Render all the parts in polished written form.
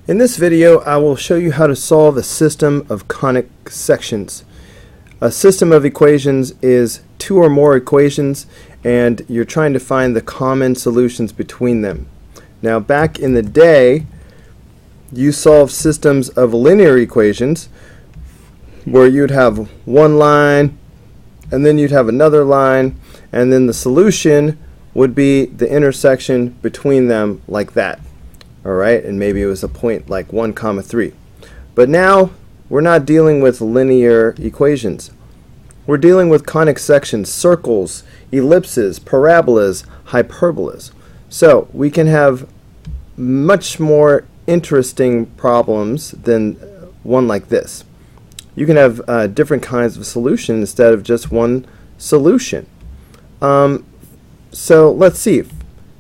In this video, I will show you how to solve a system of conic sections. A system of equations is two or more equations, and you're trying to find the common solutions between them. Now, back in the day, you solved systems of linear equations where you'd have one line, and then you'd have another line, and then the solution would be the intersection between them like that. Alright, and maybe it was a point like 1, 3. But now we're not dealing with linear equations. We're dealing with conic sections, circles, ellipses, parabolas, hyperbolas. So we can have much more interesting problems than one like this. You can have different kinds of solutions instead of just one solution. So let's see.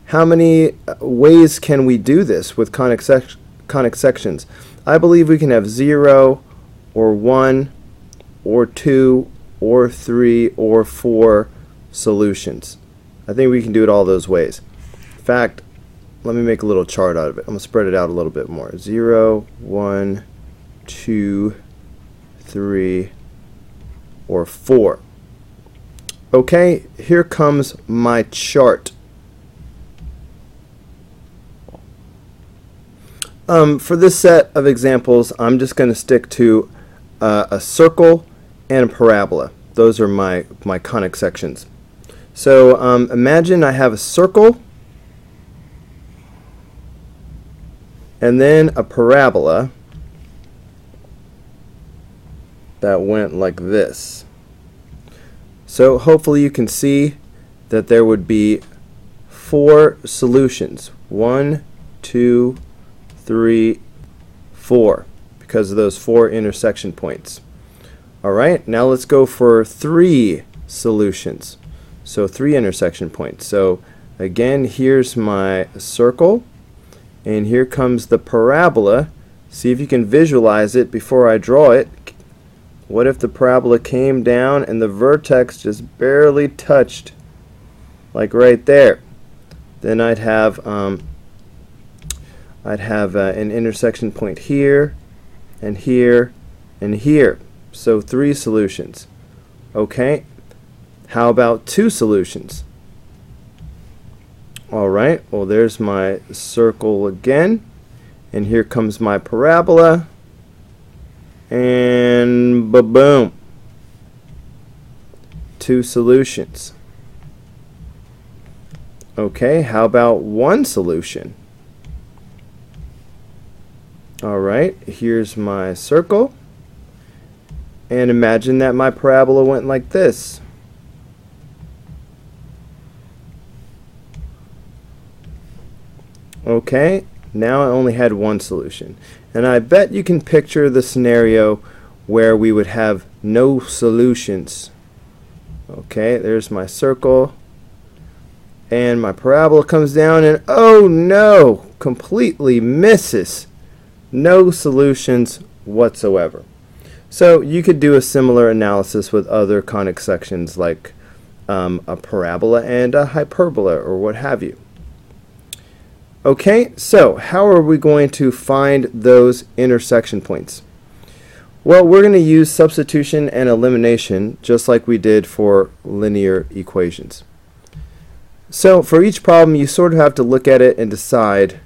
How many ways can we do this with conic sections? I believe we can have 0 or 1 or 2 or 3 or 4 solutions. I think we can do it all those ways. In fact, let me make a little chart out of it. I'm going to spread it out a little bit more. 0, 1, 2, 3, or 4. Okay, here comes my chart. For this set of examples, I'm just going to stick to a circle and a parabola. Those are my conic sections. So imagine I have a circle and then a parabola that went like this. So hopefully you can see that there would be 4 solutions. 1, 2, 3, 4, because of those 4 intersection points. Alright, now let's go for 3 solutions. So 3 intersection points. So again, here's my circle, and here comes the parabola. See if you can visualize it before I draw it. What if the parabola came down and the vertex just barely touched, like right there? Then I'd have an intersection point here, and here, and here. So 3 solutions. Okay, how about 2 solutions? Alright, well there's my circle again, and here comes my parabola, and ba-boom. 2 solutions. Okay, how about 1 solution? Alright, here's my circle, and imagine that my parabola went like this. Okay, now I only had 1 solution, and I bet you can picture the scenario where we would have no solutions. Okay, there's my circle, and my parabola comes down, and oh no, completely misses. No solutions whatsoever. So you could do a similar analysis with other conic sections like a parabola and a hyperbola or what have you. Okay, so how are we going to find those intersection points? Well, we're going to use substitution and elimination just like we did for linear equations. So for each problem, you sort of have to look at it and decide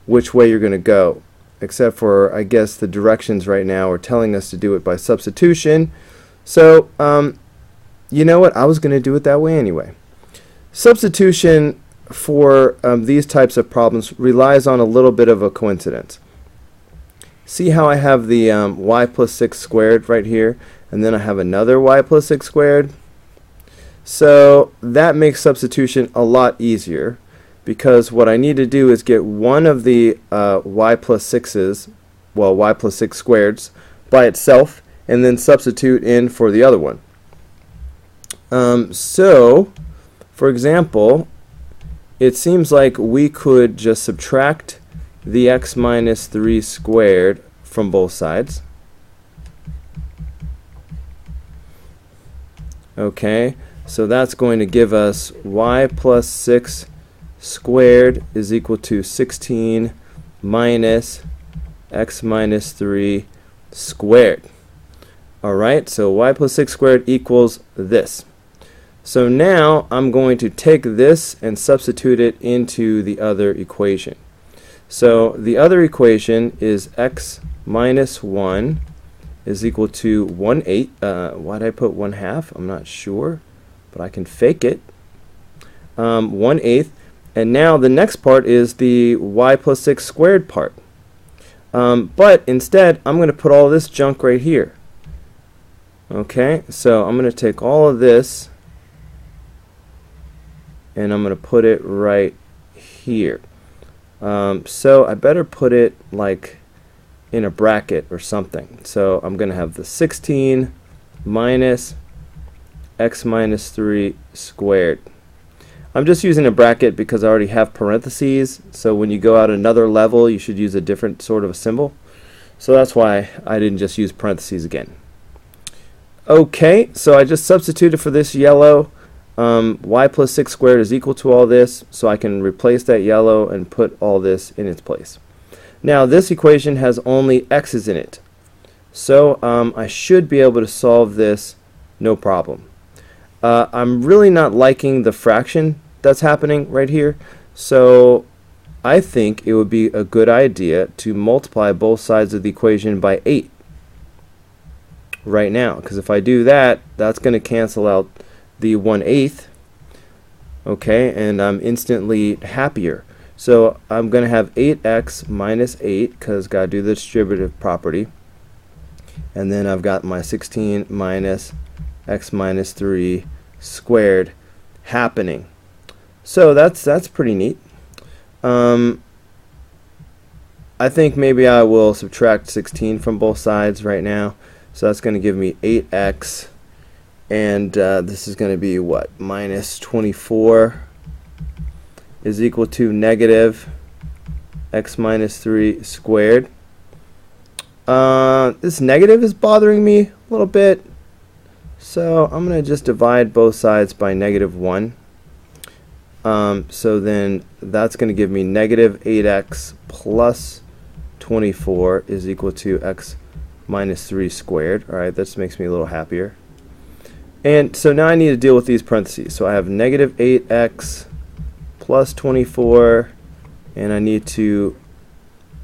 which way you're going to go. Except for, I guess, the directions right now are telling us to do it by substitution. So, you know what? I was going to do it that way anyway. Substitution for these types of problems relies on a little bit of a coincidence. See how I have the y plus 6 squared right here, and then I have another y plus 6 squared? So that makes substitution a lot easier, because what I need to do is get one of the y plus 6's, well, y plus 6 squareds by itself, and then substitute in for the other one. So, for example, it seems like we could just subtract the x minus 3 squared from both sides. Okay, so that's going to give us y plus 6 squared is equal to 16 minus x minus 3 squared. Alright, so y plus 6 squared equals this. So now I'm going to take this and substitute it into the other equation. So the other equation is x minus 1 is equal to 1/8. Why did I put 1/2? I'm not sure, but I can fake it. 1/8. And now the next part is the y plus 6 squared part. But instead, I'm going to put all this junk right here. Okay, so I'm going to take all of this and I'm going to put it right here. So I better put it like in a bracket or something. So I'm going to have the 16 minus x minus 3 squared. I'm just using a bracket because I already have parentheses, so when you go out another level you should use a different sort of a symbol. So that's why I didn't just use parentheses again. Okay, so I just substituted for this yellow. Y plus 6 squared is equal to all this, so I can replace that yellow and put all this in its place. Now this equation has only x's in it, so I should be able to solve this no problem. I'm really not liking the fraction that's happening right here, so I think it would be a good idea to multiply both sides of the equation by 8 right now, because if I do that, that's going to cancel out the 1/8, okay, and I'm instantly happier. So I'm going to have 8x minus 8, because got to do the distributive property, and then I've got my 16 minus x minus 3 squared happening. So that's pretty neat. I think maybe I will subtract 16 from both sides right now. So that's going to give me 8x, and this is going to be what? Minus 24 is equal to negative x minus 3 squared. This negative is bothering me a little bit, so I'm going to just divide both sides by -1. So then that's going to give me negative 8x plus 24 is equal to x minus 3 squared. Alright, this makes me a little happier. And so now I need to deal with these parentheses. So I have negative 8x plus 24, and I need to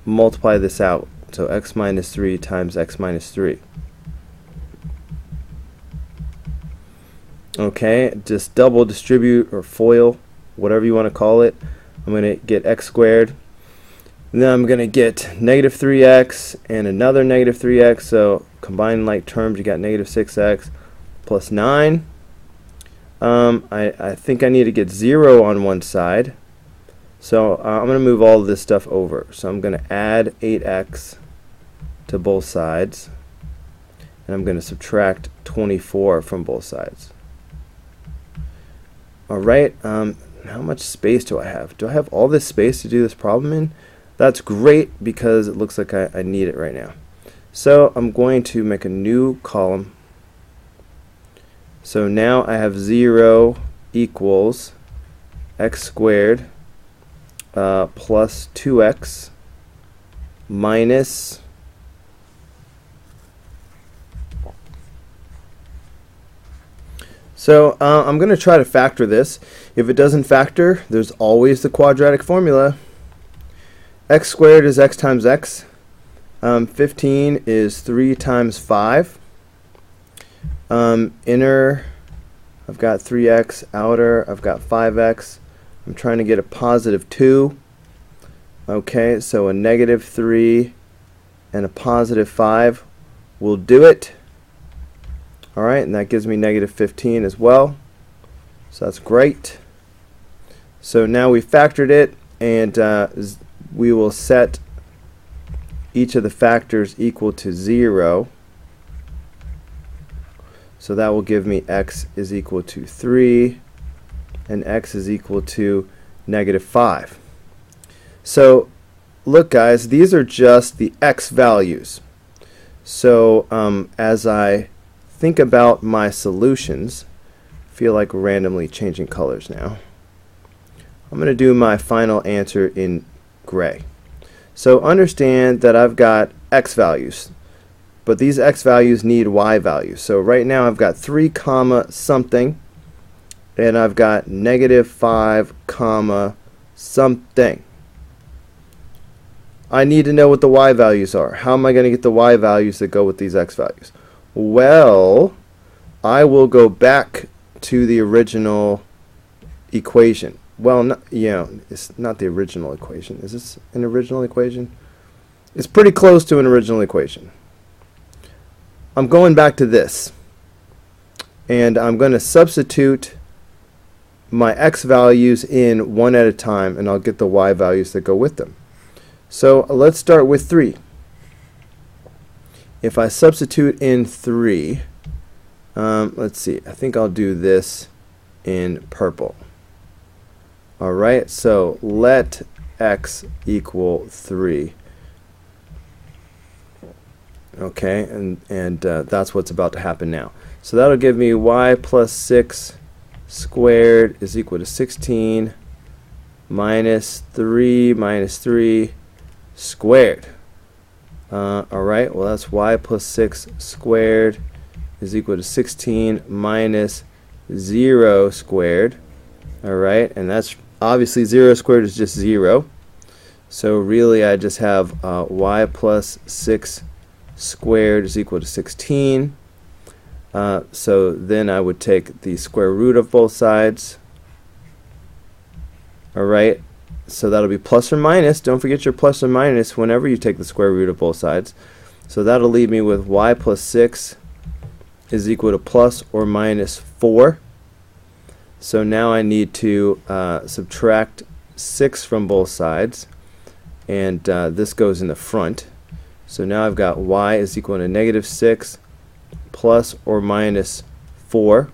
multiply this out. So x minus 3 times x minus 3. Okay, just double distribute or FOIL, whatever you want to call it. I'm going to get x squared. And then I'm going to get negative 3x and another negative 3x. So combine like terms, you got negative 6x plus 9. I think I need to get 0 on one side. So I'm going to move all of this stuff over. So I'm going to add 8x to both sides. And I'm going to subtract 24 from both sides. Alright, how much space do I have? Do I have all this space to do this problem in? That's great, because it looks like I need it right now. So I'm going to make a new column. So now I have 0 equals x squared plus 2x minus So I'm going to try to factor this. If it doesn't factor, there's always the quadratic formula. X squared is x times x. 15 is 3 times 5. Inner, I've got 3x. Outer, I've got 5x. I'm trying to get a positive 2. Okay, so a negative 3 and a positive 5 will do it. Alright, and that gives me negative 15 as well. So that's great. So now we factored it, and we will set each of the factors equal to 0. So that will give me x is equal to 3 and x is equal to negative 5. So look guys, these are just the x values. So as I think about my solutions, I feel like randomly changing colors now. I'm going to do my final answer in gray. So understand that I've got x values, but these x values need y values. So right now I've got 3 comma something, and I've got -5 comma something. I need to know what the y values are. How am I going to get the y values that go with these x values? Well, I will go back to the original equation. Well, it's not the original equation. Is this an original equation? It's pretty close to an original equation. I'm going back to this, and I'm going to substitute my x values in one at a time, and I'll get the y values that go with them. So let's start with 3. If I substitute in 3, let's see, I think I'll do this in purple. Alright, so let x equal 3. Okay, and that's what's about to happen now. So that'll give me y plus 6 squared is equal to 16 minus 3 squared. Alright, well that's y plus 6 squared is equal to 16 minus 0 squared. Alright, and that's obviously 0 squared is just 0. So really I just have y plus 6 squared is equal to 16. So then I would take the square root of both sides. Alright, so that'll be plus or minus. Don't forget your plus or minus whenever you take the square root of both sides. So that'll leave me with y plus 6 is equal to plus or minus 4. So now I need to subtract 6 from both sides, and this goes in the front. So now I've got y is equal to -6 plus or minus 4.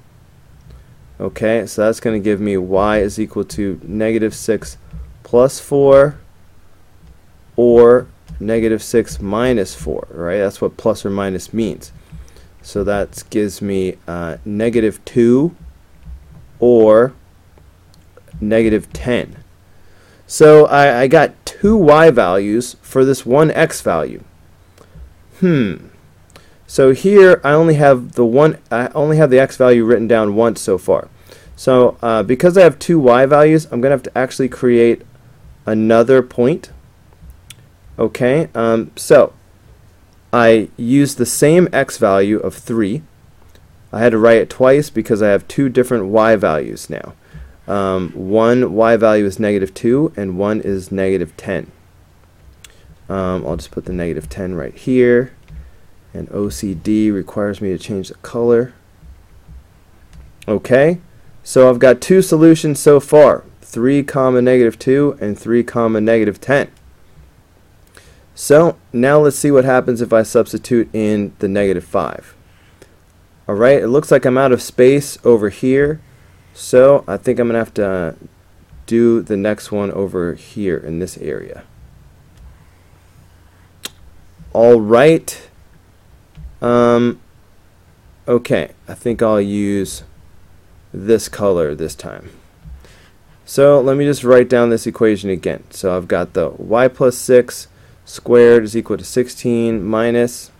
Okay, so that's going to give me y is equal to -6 plus 4 or -6 minus 4, right? That's what plus or minus means. So that gives me -2 or -10. So I got 2 y values for this one x value. So here I only have the x value written down once so far. So because I have 2 y values, I'm going to have to actually create another point. Okay, so I used the same x value of 3. I had to write it twice because I have 2 different y values now. One y value is -2 and one is -10. I'll just put the -10 right here, and OCD requires me to change the color. Okay, so I've got 2 solutions so far, 3 comma -2 and 3 comma -10. So now let's see what happens if I substitute in the -5. Alright, it looks like I'm out of space over here, so I think I'm going to have to do the next one over here in this area. Alright, okay, I think I'll use this color this time. So let me just write down this equation again. So I've got the y plus 6 squared is equal to 16 minus,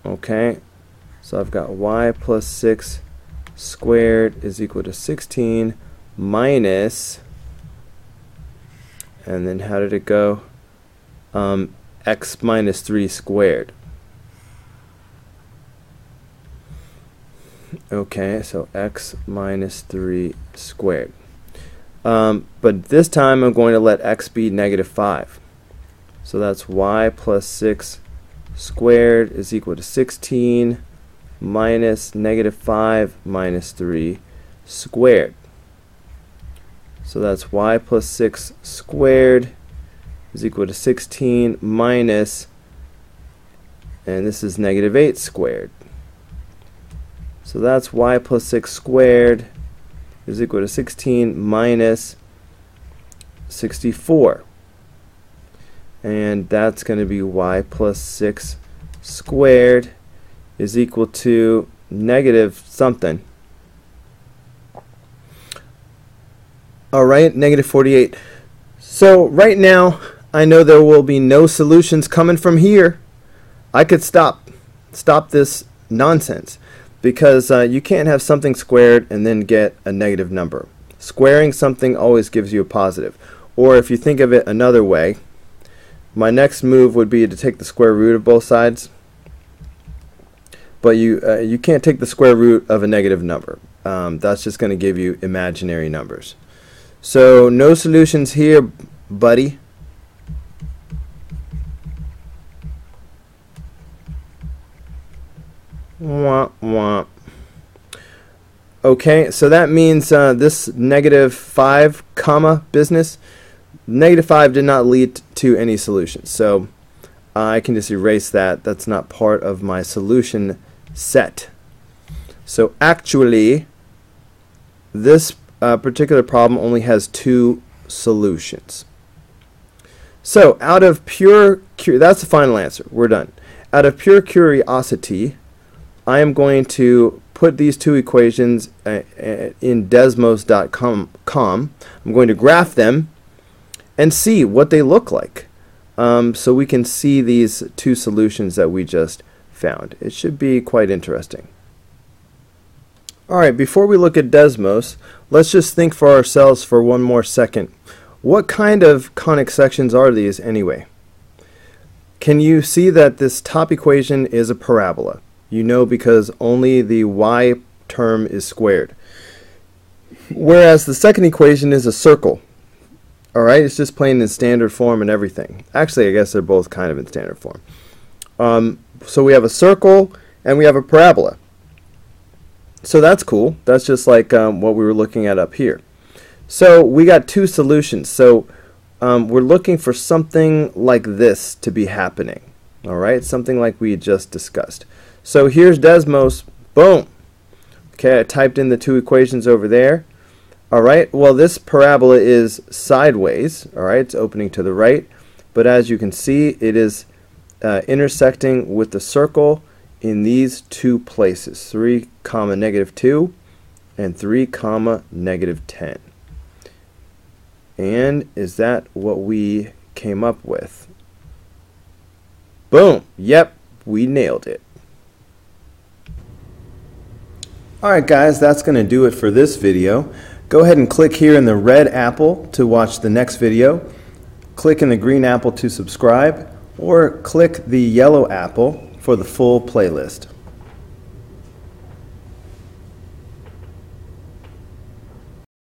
okay, so I've got y plus 6 squared is equal to 16 minus, and then how did it go? X minus 3 squared. Okay, so x minus 3 squared. But this time I'm going to let x be -5. So that's y plus 6 squared is equal to 16 minus -5 minus 3 squared. So that's y plus 6 squared is equal to 16 minus, and this is -8 squared. So that's y plus 6 squared is equal to 16 minus 64. And that's going to be y plus 6 squared is equal to negative something. Alright, -48. So right now I know there will be no solutions coming from here. I could stop this nonsense, because you can't have something squared and then get a negative number. Squaring something always gives you a positive. Or if you think of it another way, my next move would be to take the square root of both sides. But you can't take the square root of a negative number. That's just going to give you imaginary numbers. So no solutions here, buddy. Womp womp. Okay, so that means this -5 comma business, -5 did not lead to any solutions. So I can just erase that. That's not part of my solution set. So actually, this particular problem only has 2 solutions. So out of pure that's the final answer. We're done. Out of pure curiosity, I am going to put these 2 equations in desmos.com. I'm going to graph them and see what they look like, so we can see these 2 solutions that we just found. It should be quite interesting. Alright, before we look at Desmos, let's just think for ourselves for one more second. What kind of conic sections are these anyway? Can you see that this top equation is a parabola? You know, because only the y term is squared. Whereas the second equation is a circle. Alright, it's just plain in standard form and everything. Actually, I guess they're both kind of in standard form. So we have a circle and we have a parabola. So that's cool. That's just like what we were looking at up here. So we got 2 solutions. So we're looking for something like this to be happening. Alright, something like we just discussed. So here's Desmos. Boom. Okay, I typed in the 2 equations over there. Alright, well, this parabola is sideways. Alright, it's opening to the right. But as you can see, it is intersecting with the circle in these 2 places, 3, -2 and 3, -10. And is that what we came up with? Boom. Yep, we nailed it. Alright guys, that's going to do it for this video. Go ahead and click here in the red apple to watch the next video. Click in the green apple to subscribe, or click the yellow apple for the full playlist.